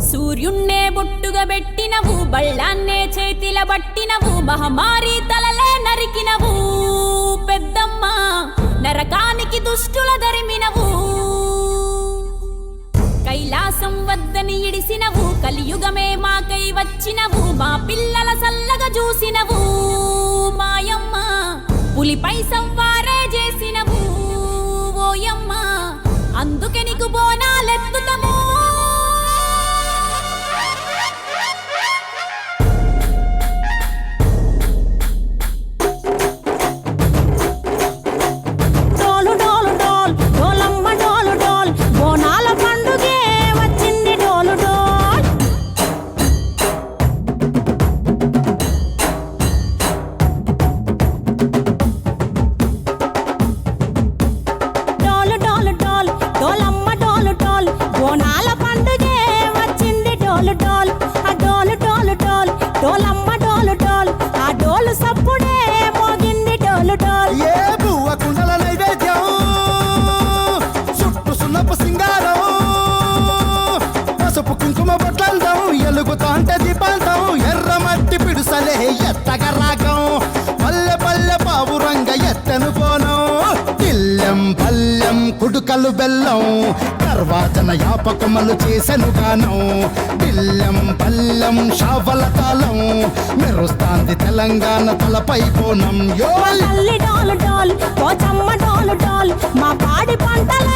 సూర్యున్నే బొట్టుగా పెట్టినవు, బళ్ళాన్నే చేతిల పట్టినవు, మహమారి తలలే నరికినవు పెద్దమ్మ, నరకానికి దుష్టుల దరిమినవు. కైలాసం వద్దని ఇడిసినవు, కలియుగమే మాకై వచ్చినవు, మా పిల్లల సల్లగా చూసినవు మాయమ్మ, పులిపై సంవారే చేసినవు ఓయమ్మ, అందుకే నీకు బోనాలెత్తుతము. ఎలుగుతాంటే దీపాంతం ఎర్రమట్టి పిడుసలే ఎత్తగా రాగం, పల్లె పల్లె పావురంగ ఎత్తను కోనం, ఇల్లెం పల్లెం కుడుకలు బెల్లం, తర్వాతన యాపకమలు చేసెను గానం, ఇల్లెం పల్లెం షావల తాళం, మెరుస్తాంది తెలంగాణ తలపై కోణం. డాల్ డాల్ డాల్ మా పాడి పంటల